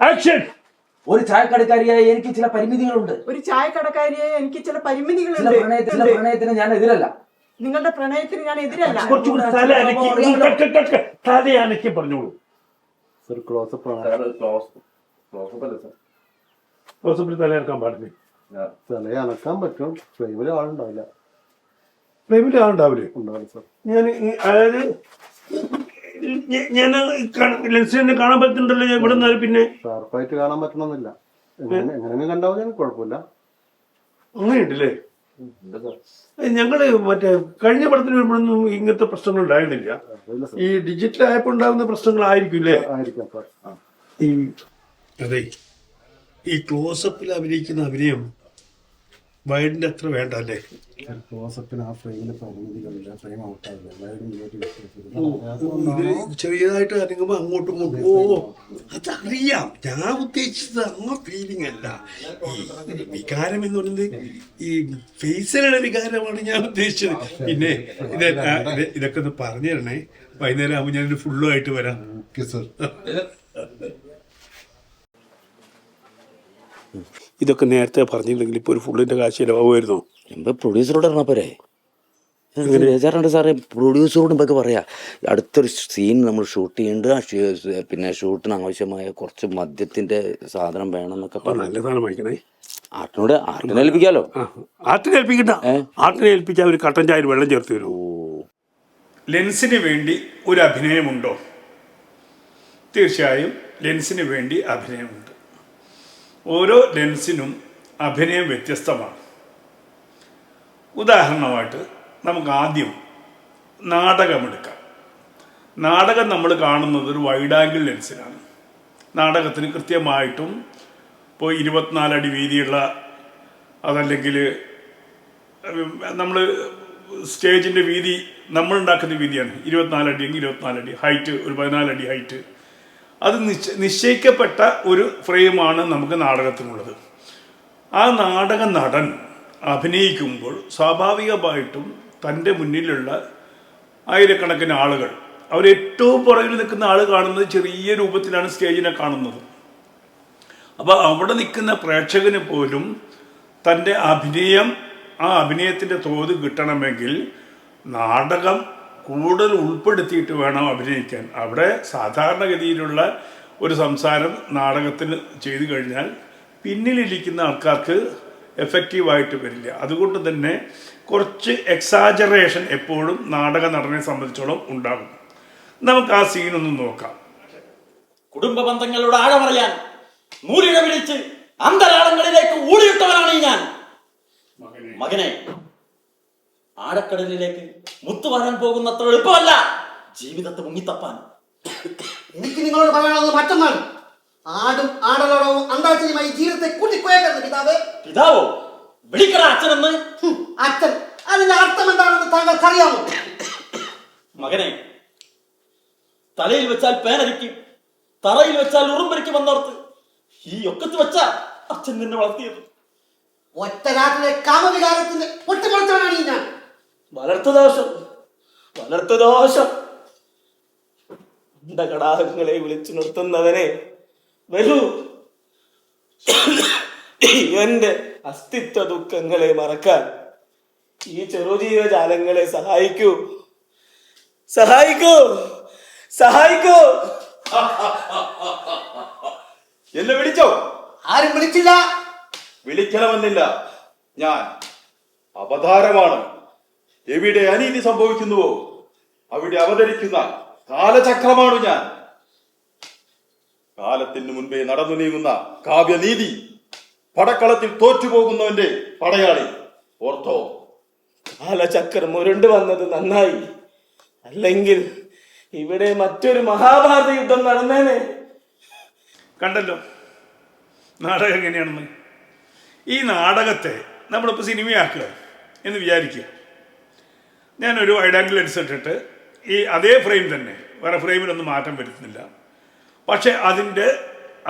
Action. ഒരു ചായക്കടക്കാരിയായ എനിക്ക് ചില പരിമിതികളുണ്ട്. പ്രണയത്തിന് ഞാൻ എതിരല്ല. നിങ്ങളുടെ പ്രണയത്തിന് ഞാൻ എതിരല്ല. തലയാനക്കി പറഞ്ഞോളൂ. തലയനക്കാൻ പാടില്ല. തലയനക്കാൻ പറ്റും. ഫ്രെയിമിൽ ആളുണ്ടാവില്ല. ഫ്രെയിമിൽ ആളുണ്ടാവില്ലേ? ഞാൻ അതായത് ഞാൻ ലെൻസിനെ കാണാൻ പറ്റുന്നുണ്ടല്ലോ. ഞാൻ ഇവിടെ നിന്നാലും പിന്നെ ഷാർപ്പായിട്ട് കാണാൻ പറ്റണമെന്നില്ല. എങ്ങനെ കണ്ടാവും കുഴപ്പമില്ല. അങ്ങനെയുണ്ടല്ലേ? ഞങ്ങള് മറ്റേ കഴിഞ്ഞ പടത്തിന് വരുമ്പോഴൊന്നും ഇങ്ങനത്തെ പ്രശ്നങ്ങൾ ഉണ്ടായിരുന്നില്ല. ഈ ഡിജിറ്റൽ ആയപ്പോ ഉണ്ടാകുന്ന പ്രശ്നങ്ങളായിരിക്കും. അതെ, ഈ ക്ലോസപ്പിൽ അഭിനയിക്കുന്ന അഭിനയം വൈഡിന്റെ അത്ര വേണ്ട അല്ലേ? ക്ലോസപ്പിന് ആ ഫ്രെയിമിൽ പരിമിതികളില്ല. ഫ്രെയിം ഔട്ടാവില്ല. ഇത് ചെറിയതായിട്ട് അനങ്ങുമ്പോ അങ്ങോട്ടും ഇങ്ങോട്ടും അതറിയാം. ഞാൻ ഉദ്ദേശിച്ചത് അങ്ങ് ഫീലിംഗ് അല്ല. ഈ വികാരം എന്ന് പറയുന്നത് ഈ ഫേസിലുള്ള വികാരമാണ് ഞാൻ ഉദ്ദേശിച്ചത്. പിന്നെ ഇതൊക്കെ ഒന്ന് പറഞ്ഞു തരണേ. വൈകുന്നേരം ആകുമ്പോൾ ഞാനൊരു ഫുള്ളുമായിട്ട് വരാം. ഇതൊക്കെ നേരത്തെ പറഞ്ഞില്ലെങ്കിൽ ഇപ്പോൾ ഒരു ഫുള്ളിന്റെ കാശ് ചിലവാകുമായിരുന്നു. എന്താ പ്രൊഡ്യൂസറോട് പറഞ്ഞ പോരെ? ബേജാറുണ്ട് സാറേ. പ്രൊഡ്യൂസറോട് നമുക്ക് പറയാം, അടുത്തൊരു സീൻ നമ്മൾ ഷൂട്ട് ചെയ്യുന്നുണ്ട്, പിന്നെ ഷൂട്ടിന് ആവശ്യമായ കുറച്ച് മദ്യത്തിന്റെ സാധനം വേണം എന്നൊക്കെ പറഞ്ഞു. നല്ല സാധനം വാങ്ങിക്കണേ. ആർട്ടിനെ ഏൽപ്പിക്കാലോ. ആർട്ടിനെ ഏൽപ്പിക്കണ്ട. ആർട്ടിനെ ഏൽപ്പിച്ചാൽ ഒരു കട്ടൻ ചായ വെള്ളം ചേർത്ത് തരൂ. ലെൻസിന് വേണ്ടി ഒരു അഭിനയമുണ്ടോ? തീർച്ചയായും ലെൻസിന് വേണ്ടി അഭിനയമുണ്ട്. ഓരോ ലെൻസിനും അഭിനയം വ്യത്യസ്തമാണ്. ഉദാഹരണമായിട്ട് നമുക്ക് ആദ്യം നാടകമെടുക്കാം. നാടകം നമ്മൾ കാണുന്നത് ഒരു വൈഡ് ആംഗിൾ ലെൻസിലാണ്. നാടകത്തിന് കൃത്യമായിട്ടും ഇപ്പോൾ 24 അടി വീതിയുള്ള, അതല്ലെങ്കിൽ നമ്മൾ സ്റ്റേജിൻ്റെ വീതി നമ്മളുണ്ടാക്കുന്ന വീതിയാണ് 24 അടി എങ്കിൽ 24 അടി ഹൈറ്റ്, ഒരു 14 അടി ഹൈറ്റ്. അത് നിശ്ചയിക്കപ്പെട്ട ഒരു ഫ്രെയിമാണ് നമുക്ക് നാടകത്തിനുള്ളത്. ആ നാടക നടൻ അഭിനയിക്കുമ്പോൾ സ്വാഭാവികമായിട്ടും തൻ്റെ മുന്നിലുള്ള ആയിരക്കണക്കിന് ആളുകൾ, അവരേറ്റവും പുറകിൽ നിൽക്കുന്ന ആൾ കാണുന്നത് ചെറിയ രൂപത്തിലാണ് സ്റ്റേജിനെ കാണുന്നത്. അപ്പോൾ അവിടെ നിൽക്കുന്ന പ്രേക്ഷകന് പോലും തൻ്റെ ആ അഭിനയത്തിൻ്റെ തോത് കിട്ടണമെങ്കിൽ നാടകം കൂടുതൽ ഉൾപ്പെടുത്തിയിട്ട് വേണം അഭിനയിക്കാൻ. അവിടെ സാധാരണഗതിയിലുള്ള ഒരു സംസാരം നാടകത്തിന് ചെയ്തു കഴിഞ്ഞാൽ പിന്നിലിരിക്കുന്ന ആൾക്കാർക്ക് എഫക്റ്റീവായിട്ട് വരില്ല. അതുകൊണ്ട് തന്നെ കുറച്ച് എക്സാജറേഷൻ എപ്പോഴും നാടക നടനെ സംബന്ധിച്ചോളം ഉണ്ടാകും. നമുക്ക് ആ സീനൊന്ന് നോക്കാം. കുടുംബ ബന്ധങ്ങളുടെ ആഴമറിയാൻ നൂലിഴ പിടിച്ച് അന്തരാളങ്ങളിലേക്ക് ഊടിയിട്ടവനാണ് ഞാൻ. മകനെ, ആഴക്കടലിലേക്ക് മുത്തുവാരാൻ പോകുന്നത്ര എളുപ്പമല്ല ജീവിതത്തെ മുങ്ങിത്തപ്പാൻ. എനിക്ക് നിങ്ങളോട് പറയാനുള്ളത് മറ്റൊന്നാണ്. ആടും ആടലോടവും അന്താക്ഷരിയുമായി ജീവിതത്തെ കൂട്ടിക്കുഴക്കരുത് പിതാവേ. പിതാവോ? വിളിക്കട അച്ഛനെന്ന്. അച്ഛൻ, അതിന്റെ അർത്ഥം എന്താണെന്ന് താങ്കൾക്ക് അറിയാമോ? മകനെ, തലയിൽ വെച്ചാൽ പേനരിക്കും, തറയിൽ വെച്ചാൽ ഉറുമ്പരിക്കും എന്നോർത്ത് ഈ ഒക്കത്ത് വെച്ച അച്ഛൻ നിന്നെ വളർത്തിയത്. ഒറ്റ രാത്രിയിലെ കാമവികാരത്തിന്റെ പൊട്ടിപ്പൊളിച്ചവനാണ് ഈ ഞാൻ. വളർത്തുദോഷം. കടാഹങ്ങളെ വിളിച്ചു നിർത്തുന്നവനെ, വരൂ, എന്റെ അസ്തിത്വ ദുഃഖങ്ങളെ മറക്കാൻ ഈ ചെറുജീവജാലങ്ങളെ സഹായിക്കൂ. എന്നെ വിളിച്ചോ? ആരും വിളിച്ചില്ല. വിളിക്കണമെന്നില്ല. ഞാൻ അവതാരമാണ്. എവിടെ അനീതി സംഭവിക്കുന്നുവോ അവിടെ അവതരിക്കുന്ന കാലചക്രമാണ് ഞാൻ. കാലത്തിന് മുൻപേ നടന്നു നീങ്ങുന്ന കാവ്യനീതി. പടക്കളത്തിൽ തോറ്റുപോകുന്നവന്റെ പടയാളി. ഓർത്തോ? കാലചക്രം ഉരുണ്ടു വന്നത് നന്നായി, അല്ലെങ്കിൽ ഇവിടെ മറ്റൊരു മഹാഭാരത യുദ്ധം നടന്നേനെ. കണ്ടല്ലോ നാടകം എങ്ങനെയാണെന്ന്. ഈ നാടകത്തെ നമ്മളിപ്പോൾ സിനിമയാക്കുക എന്ന് വിചാരിക്കുക. ഞാനൊരു വൈഡ് ആംഗിൾ ലെൻസ് ഇട്ടിട്ട് ഈ അതേ ഫ്രെയിം തന്നെ, വേറെ ഫ്രെയിമിലൊന്നും മാറ്റം വരുത്തുന്നില്ല. പക്ഷെ അതിൻ്റെ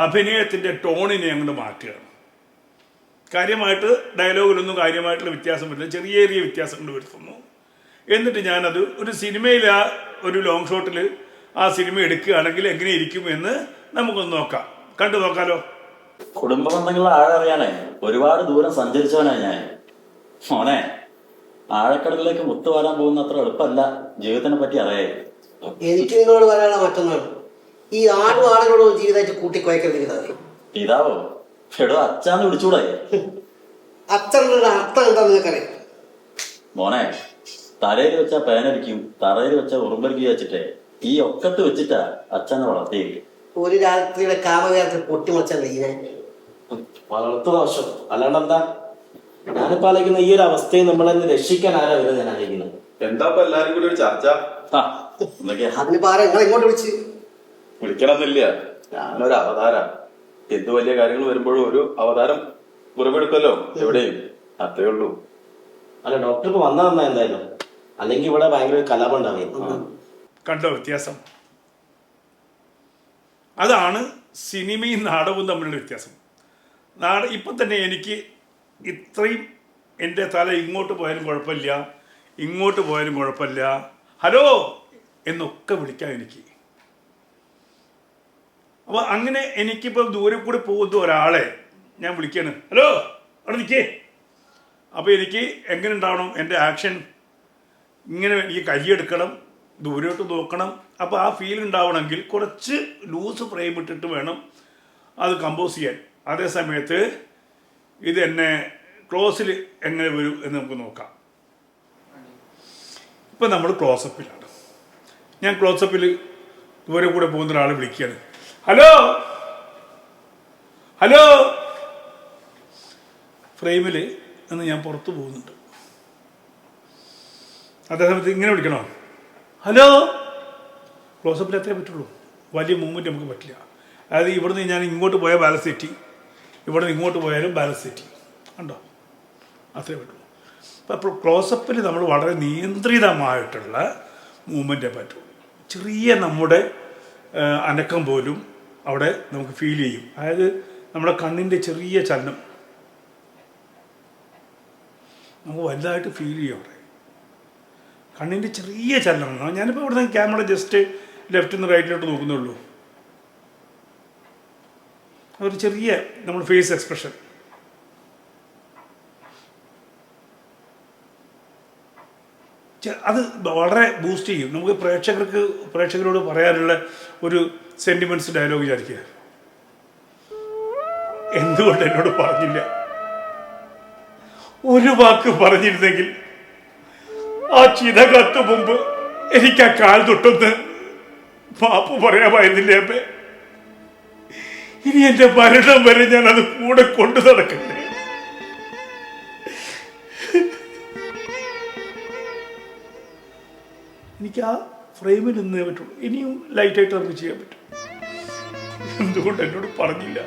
അഭിനയത്തിൻ്റെ ടോണിനെ അങ്ങോട്ട് മാറ്റുകയാണ്. കാര്യമായിട്ട് ഡയലോഗിലൊന്നും കാര്യമായിട്ടുള്ള വ്യത്യാസം വരില്ല, ചെറിയ ചെറിയ വ്യത്യാസങ്ങൾ വരുത്തുന്നു. എന്നിട്ട് ഞാനത് ഒരു സിനിമയിൽ ആ ഒരു ലോങ് ഷോട്ടിൽ ആ സിനിമ എടുക്കുകയാണെങ്കിൽ എങ്ങനെ ഇരിക്കും എന്ന് നമുക്കൊന്ന് നോക്കാം, കണ്ടു നോക്കാലോ. കുടുംബ ബന്ധങ്ങളുടെ ആഴറിയാനേ ഒരുപാട് ദൂരം സഞ്ചരിച്ചവനാ ഞാൻ. മോനെ, ആഴക്കടലിലേക്ക് മുത്തുവാരാൻ പോകുന്ന അത്ര എളുപ്പമല്ല ജീവിതത്തിനെ പറ്റി അറിയേ. എനിക്ക് നിങ്ങളോട് പറയാനുള്ള മറ്റൊന്നാണ്, ഈ ആടും ആടുകളോടും ജീവിതമായിട്ട് കൂട്ടിക്കുഴക്കരുത്. ഇതാവോ എടോ അച്ഛാന്ന് വിളിച്ചൂടെ? അച്ഛനുള്ള അർത്ഥം എന്താ നിങ്ങൾക്കറിയാം? മോനെ, തലയിൽ വെച്ചാ പേനരിക്കും, തറയിൽ വെച്ചാ ഉറുമ്പരിക്കുക വെച്ചിട്ടേ ഈ ഒക്കത്ത് വെച്ചിട്ടാ അച്ഛനെ വളർത്തിയില്ല. ഒരു രാത്രിയുടെ കാമവേരത്തിൽ പൊട്ടിമുളച്ചാൽ വളർത്തു ദോഷം അല്ലാണ്ട് എന്താ? ഞാനിപ്പോ ആലോചിക്കുന്ന ഈ ഒരു അവസ്ഥയിൽ നമ്മളെന്ന് രക്ഷിക്കാൻ ആരാ വരുന്നത് ഞാൻ ആലോചിക്കുന്നത്. എന്താ ഇപ്പൊ എല്ലാരും കൂടി ഒരു ചർച്ച? അതിന് പാര നിങ്ങൾ എങ്ങോട്ട് വിളിച്ച് വിളിക്കണമെന്നില്ല, ഞാനൊരു അവതാര. എന്ത് വലിയ കാര്യങ്ങൾ വരുമ്പോഴും ഒരു അവതാരം ഉറവെടുക്കല്ലോ എവിടെയും, അത്രേ ഉള്ളൂ. അല്ല, ഡോക്ടർ ഇപ്പൊ വന്നതെന്നാ എന്തായാലും, അല്ലെങ്കിൽ ഇവിടെ ഭയങ്കര കലാപം ഉണ്ടാവും. കണ്ടോ വ്യത്യാസം? അതാണ് സിനിമയും നാടകവും തമ്മിലുള്ള വ്യത്യാസം. ഇപ്പം തന്നെ എനിക്ക് ഇത്രയും എൻ്റെ തല ഇങ്ങോട്ട് പോയാലും കുഴപ്പമില്ല, ഇങ്ങോട്ട് പോയാലും കുഴപ്പമില്ല, ഹലോ എന്നൊക്കെ വിളിക്കാം എനിക്ക്. അപ്പോൾ അങ്ങനെ എനിക്കിപ്പോൾ ദൂരെ കൂടി പോകുന്ന ഒരാളെ ഞാൻ വിളിക്കാണ്, ഹലോ അവിടെ നിൽക്കേ. അപ്പോൾ എനിക്ക് എങ്ങനെ ഉണ്ടാവണം എൻ്റെ ആക്ഷൻ? ഇങ്ങനെ എനിക്ക് കൈയെടുക്കണം, ദൂരോട്ട് നോക്കണം. അപ്പോൾ ആ ഫീൽ ഉണ്ടാവണമെങ്കിൽ കുറച്ച് ലൂസ് ഫ്രെയിം ഇട്ടിട്ട് വേണം അത് കമ്പോസ് ചെയ്യാൻ. അതേ സമയത്ത് ഇത് എന്നെ ക്ലോസിൽ എങ്ങനെ വരും എന്ന് നമുക്ക് നോക്കാം. ഇപ്പം നമ്മൾ ക്ലോസപ്പിലാണ്. ഞാൻ ക്ലോസപ്പിൽ ദൂരെ കൂടെ പോകുന്ന ഒരാളെ വിളിക്കുകയാണ്, ഹലോ ഹലോ. ഫ്രെയിമിൽ നിന്ന് ഞാൻ പുറത്ത് പോകുന്നുണ്ട്. അതേ സമയത്ത് ഇങ്ങനെ വിളിക്കണോ, ഹലോ. ക്ലോസപ്പിൽ എത്രയേ പറ്റുള്ളൂ, വലിയ മൂവ്മെൻറ്റ് നമുക്ക് പറ്റില്ല. അതായത് ഇവിടുന്ന് ഞാൻ ഇങ്ങോട്ട് പോയാൽ ബാലൻസ് തെറ്റി, ഇവിടെ നിന്ന് ഇങ്ങോട്ട് പോയാലും ബാലൻസ് തെറ്റി, കണ്ടോ, അത്രേ പറ്റുള്ളൂ. അപ്പോൾ ക്ലോസപ്പിൽ നമ്മൾ വളരെ നിയന്ത്രിതമായിട്ടുള്ള മൂവ്മെൻറ്റേ പറ്റുള്ളൂ. ചെറിയ നമ്മുടെ അനക്കം പോലും അവിടെ നമുക്ക് ഫീൽ ചെയ്യും. അതായത് നമ്മുടെ കണ്ണിൻ്റെ ചെറിയ ചലനം നമുക്ക് വലുതായിട്ട് ഫീൽ ചെയ്യും. അവിടെ കണ്ണിൻ്റെ ചെറിയ ചലനം. ഞാനിപ്പോൾ ഇവിടെ നിന്ന് ക്യാമറ ജസ്റ്റ് ലെഫ്റ്റിൽ നിന്ന് റൈറ്റിലോട്ട് നോക്കുന്നുള്ളൂ. ഒരു ചെറിയ നമ്മൾ ഫേസ് എക്സ്പ്രഷൻ, അത് വളരെ ബൂസ്റ്റ് ചെയ്യും. നമുക്ക് പ്രേക്ഷകരോട് പറയാനുള്ള ഒരു സെൻറ്റിമെൻറ്റ്സ് ഡയലോഗ് വിചാരിക്കുക, എന്തുകൊണ്ട് എന്നോട് പറഞ്ഞില്ല? ഒരു വാക്ക് പറഞ്ഞിരുന്നെങ്കിൽ ആ ചിത കത്ത് മുമ്പ് എനിക്ക് ആ കാൽ തൊട്ടൊന്ന് മാപ്പ് പറയാമായിരുന്നില്ലേ അമ്മേ? ഇനി എൻ്റെ മരണം വരെ ഞാൻ അത് കൂടെ കൊണ്ടു നടക്കണ്ടേ? എനിക്ക് ആ ഫ്രെയിമിൽ നിന്നേ പറ്റുള്ളൂ. ഇനിയും ലൈറ്റായിട്ട് നമുക്ക് ചെയ്യാൻ പറ്റും. എന്തുകൊണ്ട് എന്നോട് പറഞ്ഞില്ല?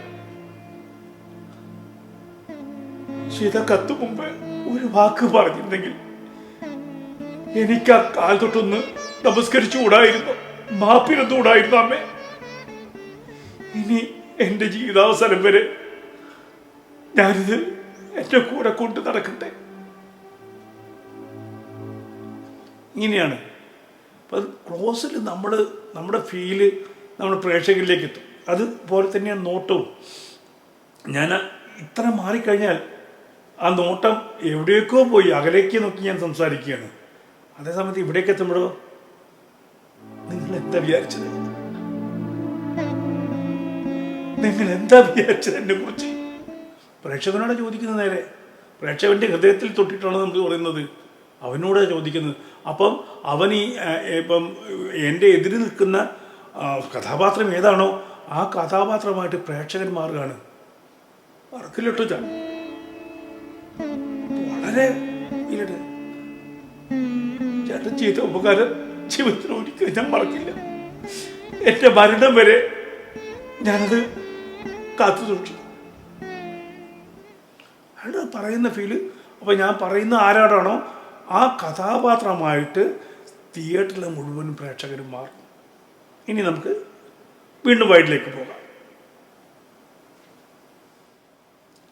ശീത കത്ത് മുമ്പ് ഒരു വാക്ക് പറഞ്ഞിരുന്നെങ്കിൽ എനിക്ക് ആ കാൽ തൊട്ടൊന്ന് നമസ്കരിച്ചുകൂടായിരുന്നു, മാപ്പിരുന്നുകൂടായിരുന്നു അമ്മേ. ഇനി എൻ്റെ ജീവിതാവസാനം വരെ ഞാനിത് എൻ്റെ കൂടെ കൊണ്ട് നടക്കട്ടെ. ഇങ്ങനെയാണ്. അപ്പം ക്ലോസിൽ നമ്മുടെ ഫീല് നമ്മൾ പ്രേക്ഷകരിലേക്ക് എത്തും. അതുപോലെ തന്നെയാണ് നോട്ടവും. ഞാൻ ഇത്ര മാറിക്കഴിഞ്ഞാൽ ആ നോട്ടം എവിടെയൊക്കെയോ പോയി അകലേക്ക് നോക്കി ഞാൻ സംസാരിക്കുകയാണ്. അതേസമയത്ത് ഇവിടേക്ക് എത്തുമ്പോഴോ നിങ്ങൾ എന്താ വിചാരിച്ചത്? എന്നെ കുറിച്ച് പ്രേക്ഷകനോട് ചോദിക്കുന്നത്. നേരെ പ്രേക്ഷകന്റെ ഹൃദയത്തിൽ തൊട്ടിട്ടാണ് നമുക്ക് പറയുന്നത്, അവനോട് ചോദിക്കുന്നത്. അപ്പം അവൻ ഇപ്പം എൻ്റെ എതിര് നിൽക്കുന്ന കഥാപാത്രം ഏതാണോ ആ കഥാപാത്രമായിട്ട് പ്രേക്ഷകൻ മാറുകയാണ്. മറക്കില്ലിട്ടോ ഞാൻ വളരെ ചേട്ടൻ ചെയ്ത ഉപകാരം ജീവിതത്തിൽ ഒരിക്കലും ഞാൻ മറക്കില്ല. എൻ്റെ മരണം വരെ ഞാനത് കാത്തു സൂക്ഷിക്കും. അയാളുടെ പറയുന്ന ഫീല്. അപ്പം ഞാൻ പറയുന്ന ആരാടാണോ ആ കഥാപാത്രമായിട്ട് തിയേറ്ററിലെ മുഴുവൻ പ്രേക്ഷകരും മാറും. ഇനി നമുക്ക് വീണ്ടും വൈഡിലേക്ക് പോകാം.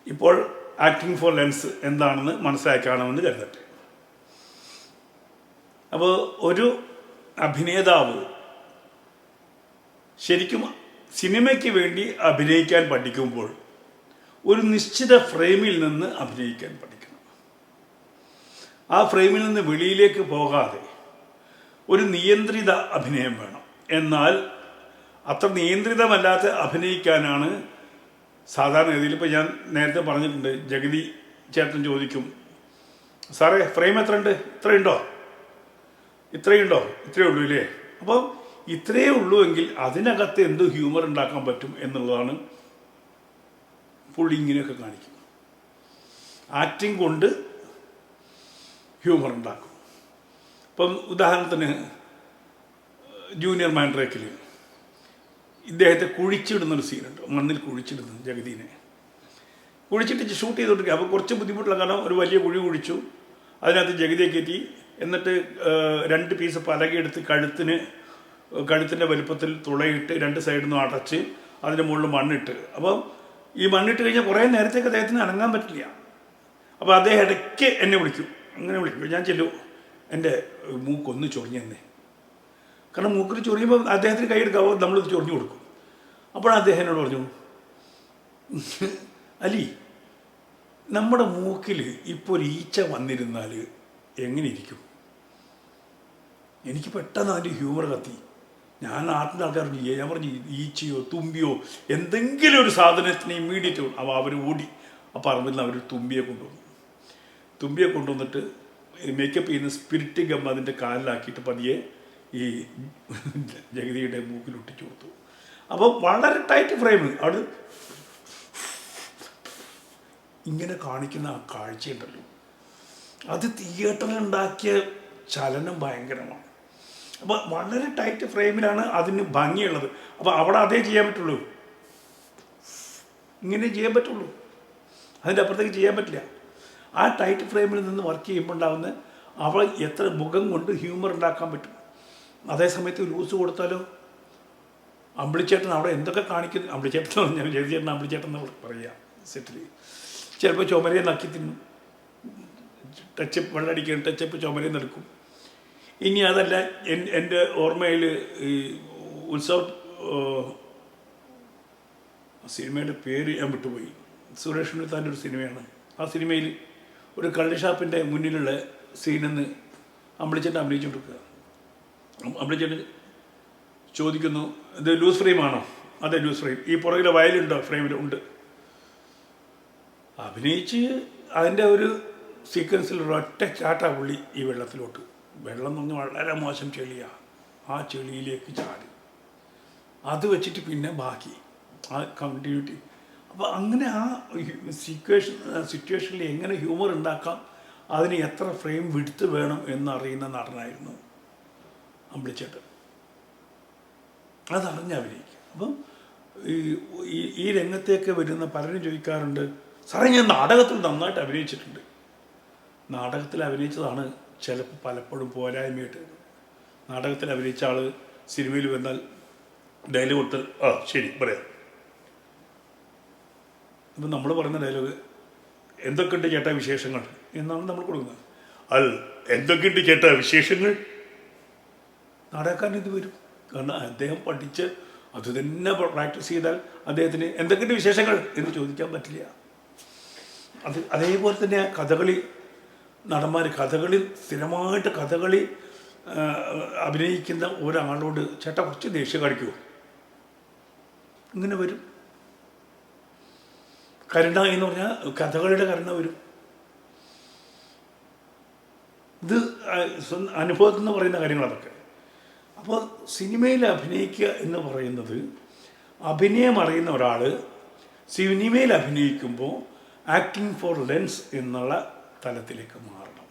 ഇപ്പോൾ ആക്ടിങ് ഫോർ ലെൻസ് എന്താണെന്ന് മനസ്സിലാക്കാണമെന്ന് കരുതട്ടെ. അപ്പോൾ ഒരു അഭിനേതാവ് ശരിക്കും സിനിമയ്ക്ക് വേണ്ടി അഭിനയിക്കാൻ പഠിക്കുമ്പോൾ ഒരു നിശ്ചിത ഫ്രെയിമിൽ നിന്ന് അഭിനയിക്കാൻ പഠിക്കണം. ആ ഫ്രെയിമിൽ നിന്ന് വെളിയിലേക്ക് പോകാതെ ഒരു നിയന്ത്രിത അഭിനയം വേണം. എന്നാൽ അത്ര നിയന്ത്രിതമല്ലാതെ അഭിനയിക്കാനാണ് സാധാരണ ഗതിയിൽ. ഇപ്പോൾ ഞാൻ നേരത്തെ പറഞ്ഞിട്ടുണ്ട്, ജഗതി ചേട്ടൻ ചോദിക്കും, സാറേ ഫ്രെയിം എത്ര ഉണ്ട്, ഇത്രയുണ്ടോ, ഇത്രയുണ്ടോ, ഇത്രയേ ഉള്ളൂ ഇല്ലേ? അപ്പോൾ ഇത്രയേ ഉള്ളൂ എങ്കിൽ അതിനകത്ത് എന്ത് ഹ്യൂമർ ഉണ്ടാക്കാൻ പറ്റും എന്നുള്ളതാണ് പുള്ളി ഇങ്ങനെയൊക്കെ കാണിക്കും. ആക്ടിങ് കൊണ്ട് ഹ്യൂമർ ഉണ്ടാക്കും. ഇപ്പം ഉദാഹരണത്തിന് ജൂനിയർ മാൻഡ്രേക്കിൽ ഇദ്ദേഹത്തെ കുഴിച്ചിടുന്നൊരു സീനുണ്ട്, മണ്ണിൽ കുഴിച്ചിടുന്നു ജഗദീനെ. കുഴിച്ചിട്ട് ഷൂട്ട് ചെയ്തുകൊണ്ടിരിക്കുക. അപ്പോൾ കുറച്ച് ബുദ്ധിമുട്ടുള്ള കാരണം ഒരു വലിയ കുഴി കുഴിച്ചു, അതിനകത്ത് ജഗതിയെ കയറ്റി, എന്നിട്ട് 2 പീസ് പലകയെടുത്ത് കഴുത്തിൻ്റെ വലുപ്പത്തിൽ തുളയിട്ട് 2 സൈഡിൽ നിന്നും അടച്ച് അതിൻ്റെ മുകളിൽ മണ്ണിട്ട്. അപ്പം ഈ മണ്ണിട്ട് കഴിഞ്ഞാൽ കുറേ നേരത്തേക്ക് അദ്ദേഹത്തിന് അനങ്ങാൻ പറ്റില്ല. അപ്പോൾ അദ്ദേഹം ഇടയ്ക്ക് എന്നെ വിളിക്കും, അങ്ങനെ വിളിക്കും. ഞാൻ ചെല്ലും, എൻ്റെ മൂക്കൊന്ന് ചൊറിഞ്ഞെന്നേ. കാരണം മൂക്കിൽ ചൊറിയുമ്പോൾ അദ്ദേഹത്തിന് കൈയെടുക്കാവോ, നമ്മളിത് ചൊറിഞ്ഞു കൊടുക്കും. അപ്പോൾ അദ്ദേഹം എന്നോട് പറഞ്ഞു, അലി, നമ്മുടെ മൂക്കിൽ ഇപ്പോൾ ഒരു ഈച്ച വന്നിരുന്നാൽ എങ്ങനെ ഇരിക്കും? എനിക്ക് പെട്ടെന്ന് അതിൻ്റെ ഹ്യൂമർ കത്തി. ഞാൻ നാട്ടിൻ്റെ ആൾക്കാർ ഞാൻ പറഞ്ഞു, ഈച്ചയോ തുമ്പിയോ എന്തെങ്കിലും ഒരു സാധനത്തിന് ഇമ്മീഡിയറ്റ്. അപ്പോൾ അവർ ഓടി. ആ പറമ്പിൽ നിന്ന് അവർ തുമ്പിയെ കൊണ്ടുവന്നിട്ട് മേക്കപ്പ് ചെയ്യുന്ന സ്പിരിറ്റ് ഗം അതിൻ്റെ കാലിലാക്കിയിട്ട് പതിയെ ഈ ജഗതിയുടെ മൂക്കിലൊട്ടിച്ചു കൊടുത്തു. അപ്പോൾ വളരെ ടൈറ്റ് ഫ്രെയിം. അവിടെ ഇങ്ങനെ കാണിക്കുന്ന ആ കാഴ്ചയുണ്ടല്ലോ, അത് തിയേറ്ററിൽ ഉണ്ടാക്കിയ ചലനം ഭയങ്കരമാണ്. അപ്പോൾ വളരെ ടൈറ്റ് ഫ്രെയിമിലാണ് അതിന് ഭംഗിയുള്ളത്. അപ്പോൾ അവിടെ അതേ ചെയ്യാൻ പറ്റുള്ളൂ, ഇങ്ങനെ ചെയ്യാൻ പറ്റുള്ളൂ, അതിൻ്റെ അപ്പുറത്തേക്ക് ചെയ്യാൻ പറ്റില്ല. ആ ടൈറ്റ് ഫ്രെയിമിൽ നിന്ന് വർക്ക് ചെയ്യുമ്പോൾ ഉണ്ടാകുന്ന അവൾ എത്ര മുഖം കൊണ്ട് ഹ്യൂമർ ഉണ്ടാക്കാൻ പറ്റും. അതേസമയത്ത് ലൂസ് കൊടുത്താലോ, അമ്പിളിച്ചേട്ടൻ അവിടെ എന്തൊക്കെ കാണിക്കുന്നു. അമ്പിളിച്ചേട്ടൻ പറഞ്ഞാൽ ജഗതിചേട്ടൻ അമ്പിളിച്ചേട്ടൻ എന്ന് പറയുക സെറ്റിൽ. ചിലപ്പോൾ ചുമരയെ നക്കി തിന്നും, ടച്ചപ്പ് വെള്ളമടിക്കാൻ ടച്ചപ്പ് ചുമരയെ നടക്കും. ഇനി അതല്ല, എൻ്റെ ഓർമ്മയിൽ ഈ ഉത്സവ് സിനിമയുടെ പേര് ഞാൻ വിട്ടുപോയി, സുരേഷ് ഉണ്ണിത്താൻ്റെ ഒരു സിനിമയാണ്. ആ സിനിമയിൽ ഒരു കള്ള് ഷാപ്പിൻ്റെ മുന്നിലുള്ള സീനെന്ന് അമ്പിളിച്ചേട്ടൻ അഭിനയിച്ചുകൊണ്ടിരിക്കുക. അമ്പിളിച്ചേട്ടൻ ചോദിക്കുന്നു, ഇത് ലൂസ് ഫ്രെയിമാണോ? അതെ ലൂസ് ഫ്രെയിം. ഈ പുറകിലെ വയലുണ്ടോ? ഫ്രെയിമിൽ ഉണ്ട്. അഭിനയിച്ച് അതിൻ്റെ ഒരു സീക്വൻസിൽ ഒരൊറ്റ ചാട്ടാ പുള്ളി ഈ വെള്ളത്തിലോട്ട്. വെള്ളം എന്ന് പറഞ്ഞാൽ വളരെ മോശം ചെളിയാണ്. ആ ചെളിയിലേക്ക് ചാടി. അത് വെച്ചിട്ട് പിന്നെ ബാക്കി ആ കണ്ടിന്യൂറ്റി. അപ്പോൾ അങ്ങനെ ആ സിറ്റുവേഷനിൽ എങ്ങനെ ഹ്യൂമർ ഉണ്ടാക്കാം, അതിന് എത്ര ഫ്രെയിം വിടുത്ത് വേണം എന്നറിയുന്ന നടനായിരുന്നു അമ്പിളിച്ചേട്ടൻ. അതറിഞ്ഞ് അഭിനയിക്കുക. അപ്പം ഈ രംഗത്തേക്ക് വരുന്ന പലരും ചോദിക്കാറുണ്ട്, സാറേ ഞാൻ നാടകത്തിൽ നന്നായിട്ട് അഭിനയിച്ചിട്ടുണ്ട്. നാടകത്തിൽ അഭിനയിച്ചതാണ് ചിലപ്പോൾ പലപ്പോഴും പോരായ്മയായിട്ട്. നാടകത്തിൽ അഭിനയിച്ച ആൾ സിനിമയിൽ വന്നാൽ ഡയലോഗ് കൊടുത്താൽ ആ ശരി പറയാം. ഇപ്പം നമ്മൾ പറയുന്ന ഡയലോഗ് എന്തൊക്കെയുണ്ട് ചേട്ടാ വിശേഷങ്ങൾ എന്നാണ് നമ്മൾ കൊടുക്കുന്നത്. എന്തൊക്കെയുണ്ട് ചേട്ടാ വിശേഷങ്ങൾ നാടകക്കാരൻ ഇത് വരും. കാരണം അദ്ദേഹം പഠിച്ച് അത് തന്നെ പ്രാക്ടീസ് ചെയ്താൽ അദ്ദേഹത്തിന് എന്തൊക്കെയുണ്ട് വിശേഷങ്ങൾ എന്ന് ചോദിക്കാൻ പറ്റില്ല. അതേപോലെ തന്നെ കഥകളി നടന്മാർ, കഥകളി സ്ഥിരമായിട്ട് കഥകളി അഭിനയിക്കുന്ന ഒരാളോട് ചേട്ടാ കുറച്ച് ദേഷ്യം കാണിക്കുമോ, ഇങ്ങനെ വരും. കരുണ എന്ന് പറഞ്ഞാൽ കഥകളിയുടെ കരുണ വരും. ഇത് അനുഭവത്തിൽ നിന്ന് പറയുന്ന കാര്യങ്ങളതൊക്കെ. അപ്പോൾ സിനിമയിൽ അഭിനയിക്കുക എന്ന് പറയുന്നത്, അഭിനയം അറിയുന്ന ഒരാൾ സിനിമയിൽ അഭിനയിക്കുമ്പോൾ ആക്ടിങ് ഫോർ ലെൻസ് എന്നുള്ള തലത്തിലേക്ക് മാറണം.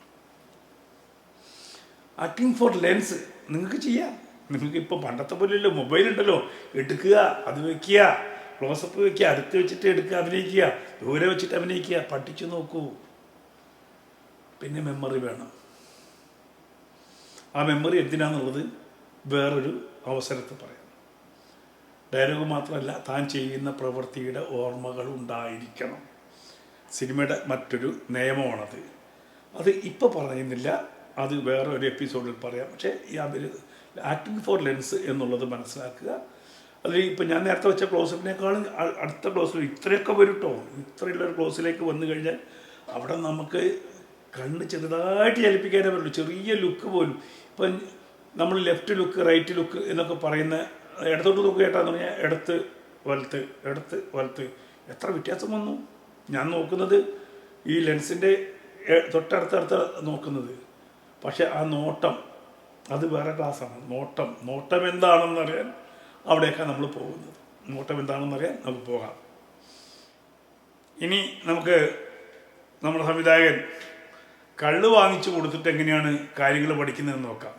ആക്ടിങ് ഫോർ ലെൻസ് നിങ്ങൾക്ക് ചെയ്യാം. നിങ്ങൾക്ക് ഇപ്പോൾ പണ്ടത്തെ പോലെയല്ലോ, മൊബൈലുണ്ടല്ലോ, എടുക്കുക, അത് വയ്ക്കുക, ക്ലോസപ്പ് വയ്ക്കുക, അടുത്ത് വെച്ചിട്ട് എടുക്കുക, അഭിനയിക്കുക, ദൂരെ വെച്ചിട്ട് അഭിനയിക്കുക, പഠിച്ചു നോക്കൂ. പിന്നെ മെമ്മറി വേണം. ആ മെമ്മറി എന്തിനാന്നുള്ളത് വേറൊരു അവസരത്തിൽ പറയാം. ഡയലോഗ് മാത്രമല്ല, താൻ ചെയ്യുന്ന പ്രവൃത്തിയുടെ ഓർമ്മകൾ ഉണ്ടായിരിക്കണം. സിനിമയുടെ മറ്റൊരു നിയമമാണത്. അത് ഇപ്പോൾ പറയുന്നില്ല, അത് വേറെ ഒരു എപ്പിസോഡിൽ പറയാം. പക്ഷേ ഈ അവർ ആക്ടിങ് ഫോർ ലെൻസ് എന്നുള്ളത് മനസ്സിലാക്കുക. അതിൽ ഇപ്പം ഞാൻ നേരത്തെ വെച്ച ക്ലോസപ്പിനേക്കാളും അടുത്ത ക്ലോസിൽ ഇത്രയൊക്കെ വരും കേട്ടോ. ഇത്രയുള്ളൊരു ക്ലോസിലേക്ക് വന്നു കഴിഞ്ഞാൽ അവിടെ നമുക്ക് കണ്ണ് ചെറുതായിട്ട് ചലിപ്പിക്കാനേ പറ്റുള്ളൂ. ചെറിയ ലുക്ക് പോലും ഇപ്പം നമ്മൾ ലെഫ്റ്റ് ലുക്ക് റൈറ്റ് ലുക്ക് എന്നൊക്കെ പറയുന്ന ഇടത്തോട്ട് നോക്കുക കേട്ടാന്ന് പറഞ്ഞാൽ ഇടത്ത് വലത്ത് എത്ര വ്യത്യാസം വന്നു. ഞാൻ നോക്കുന്നത് ഈ ലെൻസിൻ്റെ തൊട്ടടുത്തടുത്ത് നോക്കുന്നത്. പക്ഷെ ആ നോട്ടം അത് വേറെ ക്ലാസ്സാണ്. നോട്ടം എന്താണെന്നറിയാൻ അവിടെയൊക്കെ നമ്മൾ പോകുന്നത്. നോട്ടം എന്താണെന്നറിയാൻ നമുക്ക് പോകാം. ഇനി നമുക്ക് നമ്മുടെ സംവിധായകൻ കള്ള് വാങ്ങിച്ചു കൊടുത്തിട്ട് എങ്ങനെയാണ് കാര്യങ്ങൾ പഠിക്കുന്നതെന്ന് നോക്കാം.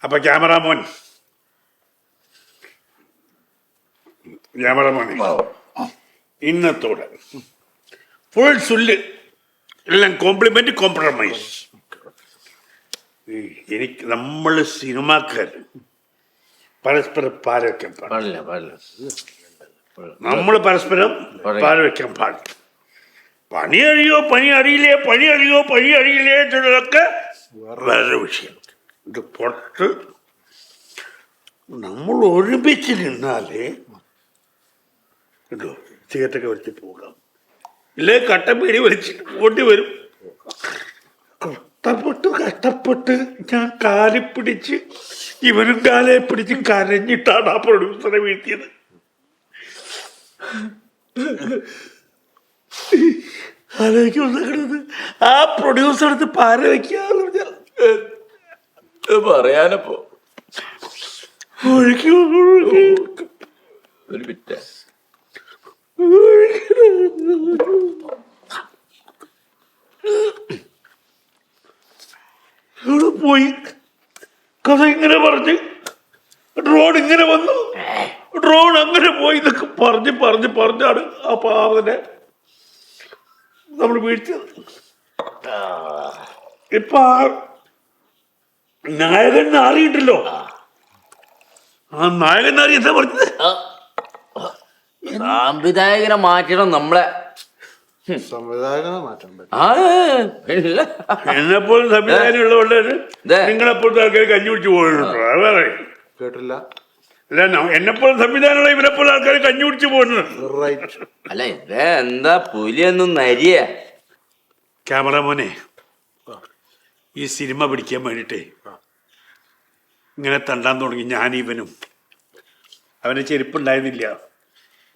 അപ്പൊ ക്യാമറമോൻ ഇന്നത്തോടെ ഫുൾ സുല്ല് എല്ലാം കോംപ്ലിമെന്റ് കോംപ്രമൈസ്. എനിക്ക് നമ്മൾ സിനിമാക്കാർ പരസ്പരം പാരവയ്ക്കാൻ പാടില്ല. നമ്മൾ പരസ്പരം പാരവയ്ക്കാൻ പാടില്ല. പണി അറിയില്ലേ എന്നുള്ളതൊക്കെ വേറെ വിഷയം. ഇത് പുറത്ത് നമ്മൾ ഒരുമിച്ച് നിന്നാലേ സിഗരറ്റൊക്കെ വലിച്ച് പോകാം. ഇല്ലേ കട്ടപ്പീടി വലിച്ചിട്ട് പോണ്ടി വരും. കഷ്ടപ്പെട്ട് ഞാൻ കാലിൽ പിടിച്ച് ഇവനും കാലെ പിടിച്ച് കരഞ്ഞിട്ടാണ് ആ പ്രൊഡ്യൂസറെ വീഴ്ത്തിയത്. ആലോചിക്കുന്നത് ആ പ്രൊഡ്യൂസർ എടുത്ത് പാര വയ്ക്കാന്ന് പറഞ്ഞാൽ പറയാനപ്പോ ഒരു പിറ്റ ഇവിടെ പോയി കഥ ഇങ്ങനെ പറഞ്ഞ് ഡ്രോൺ ഇങ്ങനെ വന്നു, ഡ്രോൺ അങ്ങനെ പോയി എന്നൊക്കെ പറഞ്ഞാണ് ആ പാവനെ നമ്മൾ വീഴ്ത്തിയത്. ഇപ്പൊ ആ നായകൻ നാറിയിട്ടല്ലോ. ആ നായകൻ നാറി എന്താ പറഞ്ഞത്? സംവിധായകനെ മാറ്റണം നമ്മളെ. സംവിധായകനെ മാറ്റാൻ പറ്റും. എന്നെപ്പോലും സംവിധാനം ഉള്ളതുകൊണ്ട് നിങ്ങളെപ്പോഴത്തെ ആൾക്കാർ കഞ്ഞി കുടിച്ച് പോയിട്ടുണ്ടോ? അത് വേറെ കേട്ടില്ല. അല്ല, എന്നെപ്പോലും സംവിധാനമുള്ള ഇവരെപ്പോലും ആൾക്കാർ കഞ്ഞി കുടിച്ച് പോകുന്നത്. അല്ല ഇത് എന്താ പുലിയൊന്നും നരിയ. ക്യാമറമാനെ, ഈ സിനിമ പിടിക്കാൻ വേണ്ടിയിട്ടേ ഇങ്ങനെ തണ്ടാൻ തുടങ്ങി. ഞാനിവനും അവന് ചെരുപ്പുണ്ടായിരുന്നില്ല.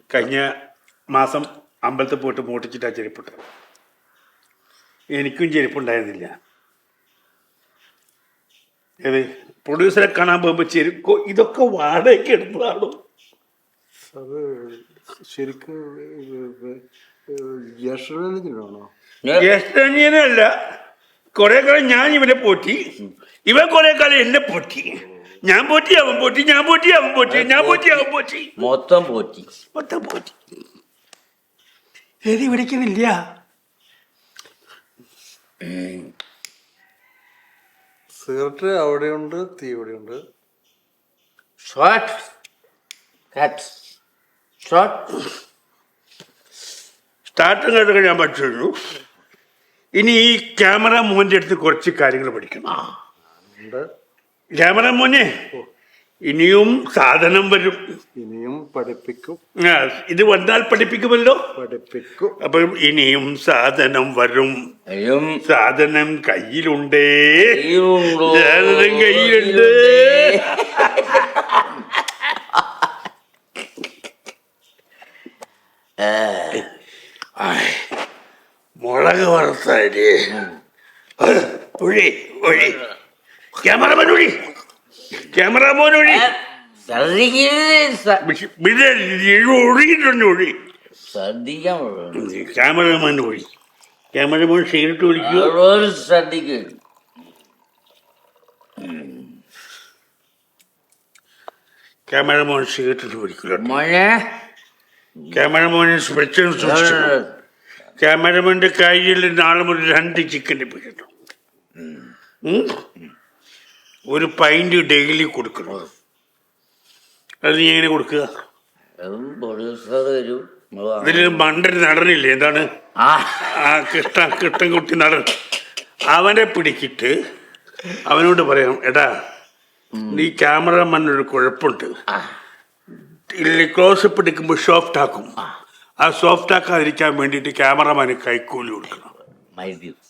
കഴിഞ്ഞ മാസം അമ്പലത്തിൽ പോയിട്ട് മോട്ടിച്ചിട്ടാണ് ചെരുപ്പിട്ടത്. എനിക്കും ചെരുപ്പുണ്ടായിരുന്നില്ല. ഏത് പ്രൊഡ്യൂസറെ കാണാൻ പോകുമ്പോൾ ചെരുപ്പ് ഇതൊക്കെ വാടകയ്ക്ക് എടുത്തതാണോ? അത് ശരിക്കും ജ്യേഷ്ഠനാണോ? ജ്യേഷ്ഠനല്ല. കുറെ കാലം ഞാൻ ഇവനെ പോറ്റി, ഇവൻ കുറെ കാലം എന്നെ പോറ്റി. ഞാൻ പോറ്റി അവൻ പോറ്റി, ഞാൻ പോറ്റി അവൻ പോറ്റി, ഞാൻ പോറ്റി അവൻ പോറ്റി, മൊത്തം പോറ്റി. ശരി പിടിക്കുന്നില്ല. സിഗരറ്റ് അവിടെയുണ്ട്, തീ ഇവിടെയുണ്ട്. സ്റ്റാർട്ടും കേട്ടൊക്കെ ഞാൻ പഠിച്ചു. ഇനി ഈ ക്യാമറ മോൻ്റെ അടുത്ത് കുറച്ച് കാര്യങ്ങൾ പഠിക്കണം. ക്യാമറ മോനെ, ഇനിയും സാധനം വരും. ഇനിയും പഠിപ്പിക്കും. ഇത് വന്നാൽ പഠിപ്പിക്കുമല്ലോ. പഠിപ്പിക്കും. അപ്പം ഇനിയും സാധനം വരും. സാധനം കയ്യിലുണ്ട്. സാധനം കയ്യിലുണ്ട്. മുളക് വറുത്തരി ഒഴി ഒഴി. ക്യാമറമാൻ ഒഴി, ക്യാമറമാൻ ഒഴി. ഒഴുകിട്ടുണ്ട് ഒഴി. ക്യാമറമാൻ ഒഴി. ക്യാമറമാൻ സിഗരറ്റ് ഒഴിക്കുക. ക്യാമറമാൻ സിഗരറ്റ് ഒഴിക്കില്ല. ക്യാമറമാനെ പ്രത്യേകം സൂക്ഷിച്ചു. ക്യാമറമാൻ്റെ കയ്യിൽ നാളെ മുതൽ 2 ചിക്കൻ പിടിക്കണം. ഒരു പൈൻറ്റ് ഡെയിലി കൊടുക്കണം. അത് നീ എങ്ങനെ കൊടുക്കുക? അതിലൊരു മണ്ടൻ നടനില്ലേ, എന്താണ് ആ കൃഷ്ണൻകുട്ടി നടൻ, അവനെ പിടിച്ചിട്ട് അവനോട് പറയാം, എടാ നീ ക്യാമറമാനൊരു കുഴപ്പമുണ്ട്, ക്ലോസപ്പ് എടുക്കുമ്പോൾ സോഫ്റ്റ് ആക്കും. ആ സോഫ്റ്റ് ആക്കാതിരിക്കാൻ വേണ്ടിയിട്ട് ക്യാമറമാന് കൈക്കൂലി കൊടുക്കണം.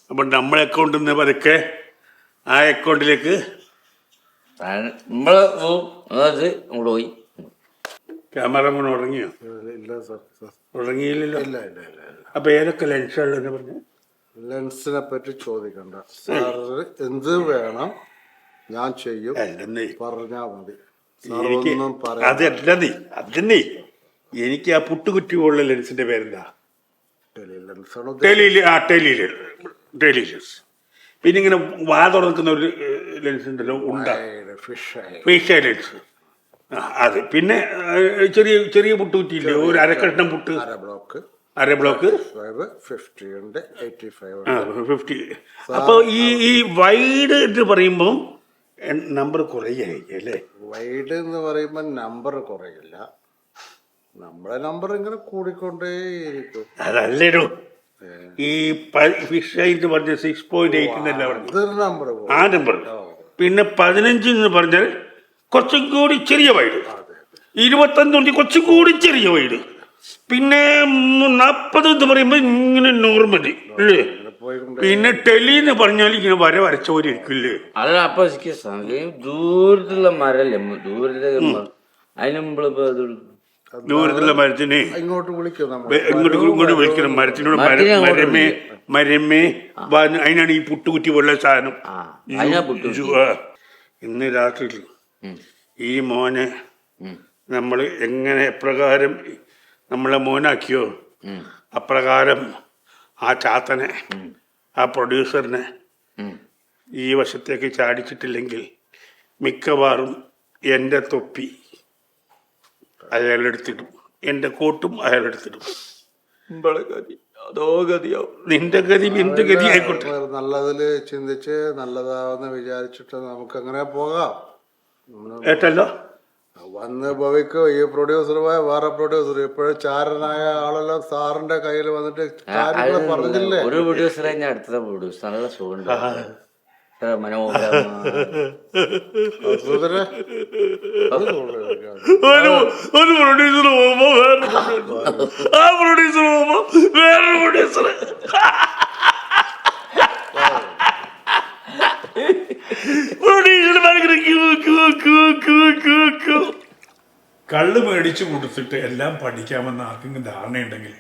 അപ്പം നമ്മളെ അക്കൗണ്ടിൽ നിന്ന് പതുക്കെ ആ അക്കൗണ്ടിലേക്ക് പോയി. ക്യാമറമാൻ ഉറങ്ങിയോ? ഇല്ല സാർ. ഉറങ്ങിയില്ലല്ലോ. ഇല്ല ഇല്ല ഇല്ല. അപ്പൊ ഏതൊക്കെ ലെൻസുകളെന്ന് പറഞ്ഞു? ലെൻസിനെ പറ്റി ചോദിക്കണ്ട സാറ്. എന്ത് വേണം ഞാൻ ചെയ്യും, പറഞ്ഞാ മതി. എനിക്ക് അതല്ലേ അതന്നെ എനിക്ക് ആ പുട്ടുകുറ്റി പോലുള്ള ലെൻസിന്റെ പേരെന്താ? ടെലിലെൻസ്. പിന്നെ ഇങ്ങനെ വാ തുറക്കുന്ന ഒരു ലെൻസ് ഉണ്ടല്ലോ, ഫിഷ് ലെൻസ്. അത് പിന്നെ ചെറിയ ചെറിയ പുട്ടുകുറ്റിയില്ലേ, ഒരു അരക്കഷ്ണം പുട്ട്, അര ബ്ലോക്ക് 50. അപ്പൊ ഈ വൈഡ് എന്ന് പറയുമ്പോൾ നമ്പർ കുറയായിരിക്കും അല്ലേ? വൈഡ് എന്ന് പറയുമ്പോൾ നമ്പർ കുറയില്ല, നമ്മളെ നമ്പർ ഇങ്ങനെ കൂടിക്കൊണ്ടേയിരിക്കും. അതല്ലേടോ ഈ ഫിഷ് ആയിട്ട് പറഞ്ഞ 6.8 എന്നല്ല പറഞ്ഞത്, ആ നമ്പർ. പിന്നെ 15 എന്ന് പറഞ്ഞാൽ കുറച്ചും കൂടി ചെറിയ വൈഡ്, 25 കുറച്ചും കൂടി ചെറിയ വൈഡ്, പിന്നെ 40 എന്ന് പറയുമ്പോൾ ഇങ്ങനെ നോർമലി അല്ലേ? പിന്നെ ടെലി എന്ന് പറഞ്ഞാൽ ഇങ്ങനെ വരച്ച പോലെ ഇരിക്കില്ലേ? അല്ല, അപ്പൊ ദൂരത്തുള്ള മരല്ലേ, ദൂരത്തുള്ള മരത്തിന് ഇങ്ങോട്ട് വിളിക്കും, ഇങ്ങോട്ട് വിളിക്കണം. മരത്തിനോട് മരമേ അതിനാണ് ഈ പുട്ടുകുറ്റി പോലുള്ള സാധനം. ഇന്ന് രാത്രി ഈ മോനെ നമ്മൾ എങ്ങനെ എപ്രകാരം നമ്മളെ മോനാക്കിയോ അപ്രകാരം ആ ചാത്തനെ, ആ പ്രൊഡ്യൂസറിനെ ഈ വശത്തേക്ക് ചാടിച്ചിട്ടില്ലെങ്കിൽ മിക്കവാറും എൻ്റെ തൊപ്പി അയാളെടുത്തിടും, എൻ്റെ കോട്ടും അയാളെടുത്തിടും. അതോ ഗതിയാവും. നിന്റെ ഗതി നിന്റെ ഗതി ആയിക്കോട്ടെ. നല്ലതില് ചിന്തിച്ച് നല്ലതാവെന്ന് വിചാരിച്ചിട്ട് നമുക്ക് അങ്ങനെ പോകാം. ഏട്ടല്ലോ വന്ന് ഭവിക്കും. ഈ പ്രൊഡ്യൂസറുമായ വേറെ പ്രൊഡ്യൂസർ ഇപ്പോഴും ചാരനായ ആളെല്ലാം സാറിന്റെ കയ്യിൽ വന്നിട്ട് കാര്യങ്ങൾ പറഞ്ഞില്ലേ? ഒരു പ്രൊഡ്യൂസർ കഴിഞ്ഞാൽ അടുത്ത പ്രൊഡ്യൂസർ നല്ല സുഖമുണ്ട്, മനോഹര. ഒരു പ്രൊഡ്യൂസർ പോകുമ്പോ ആ പ്രൊഡ്യൂസർ പോകുമ്പോ വേറൊരു പ്രൊഡ്യൂസർ. കള്ള് മേടിച്ചു കൊടുത്തിട്ട് എല്ലാം പഠിക്കാമെന്ന് ആർക്കെങ്കിലും ധാരണയുണ്ടെങ്കിൽ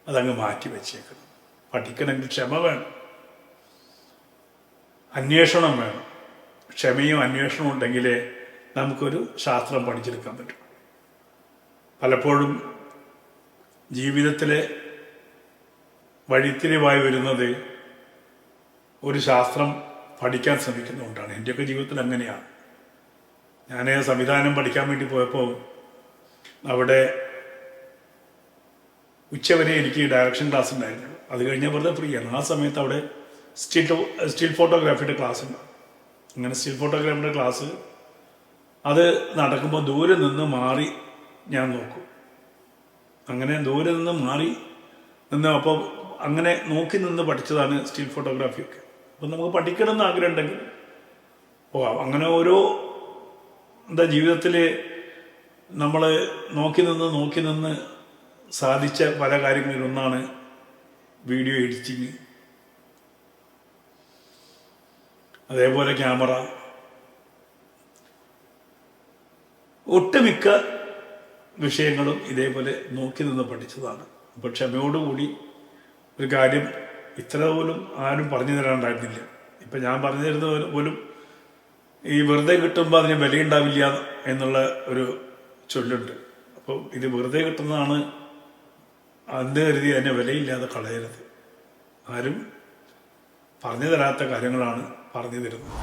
അതങ്ങ് മാറ്റി വെച്ചേക്കണം. പഠിക്കണമെങ്കിൽ ക്ഷമ വേണം, അന്വേഷണം വേണം. ക്ഷമയും അന്വേഷണവും ഉണ്ടെങ്കിലേ നമുക്കൊരു ശാസ്ത്രം പഠിച്ചെടുക്കാൻ പറ്റും. പലപ്പോഴും ജീവിതത്തിലെ വഴിത്തിരിവായി വരുന്നത് ഒരു ശാസ്ത്രം പഠിക്കാൻ ശ്രമിക്കുന്നതുകൊണ്ടാണ്. എൻ്റെയൊക്കെ ജീവിതത്തിൽ അങ്ങനെയാണ്. ഞാൻ സംവിധാനം പഠിക്കാൻ വേണ്ടി പോയപ്പോൾ അവിടെ ഉച്ചവരെ എനിക്ക് ഡയറക്ഷൻ ക്ലാസ് ഉണ്ടായിരുന്നു. അത് കഴിഞ്ഞാൽ വെറുതെ ഫ്രീ ആണ്. ആ സമയത്ത് അവിടെ സ്റ്റിൽ ഫോട്ടോഗ്രാഫിയുടെ ക്ലാസ് ഉണ്ട്. അങ്ങനെ സ്റ്റിൽ ഫോട്ടോഗ്രാഫിയുടെ ക്ലാസ് അത് നടക്കുമ്പോൾ ദൂരെ നിന്ന് മാറി ഞാൻ നോക്കും. അങ്ങനെ ദൂരെ നിന്ന് മാറി നിന്ന് അപ്പോൾ അങ്ങനെ നോക്കി നിന്ന് പഠിച്ചതാണ് സ്റ്റിൽ ഫോട്ടോഗ്രാഫിയൊക്കെ. അപ്പം നമുക്ക് പഠിക്കണമെന്ന് ആഗ്രഹം ഉണ്ടെങ്കിൽ പോകാം. അങ്ങനെ ഓരോ ജീവിതത്തിൽ നമ്മൾ നോക്കി നിന്ന് സാധിച്ച പല കാര്യങ്ങളിലൊന്നാണ് വീഡിയോ എഡിറ്റിങ്, അതേപോലെ ക്യാമറ. ഒട്ടുമിക്ക വിഷയങ്ങളും ഇതേപോലെ നോക്കി നിന്ന് പഠിച്ചതാണ്. അപ്പോൾ ക്ഷമയോടുകൂടി ഒരു കാര്യം ഇത്ര പോലും ആരും പറഞ്ഞു തരാണ്ടായിരുന്നില്ല. ഇപ്പം ഞാൻ പറഞ്ഞു തരുന്ന പോലും ഈ വെറുതെ കിട്ടുമ്പോൾ അതിന് വിലയുണ്ടാവില്ല എന്നുള്ള ഒരു ചൊല്ലുണ്ട്. അപ്പോൾ ഇത് വെറുതെ കിട്ടുന്നതാണ്, അതിൻ്റെ കരുതി അതിനെ വിലയില്ലാതെ കളയരുത്. ആരും പറഞ്ഞു തരാത്ത കാര്യങ്ങളാണ് പറഞ്ഞു തരുന്നത്.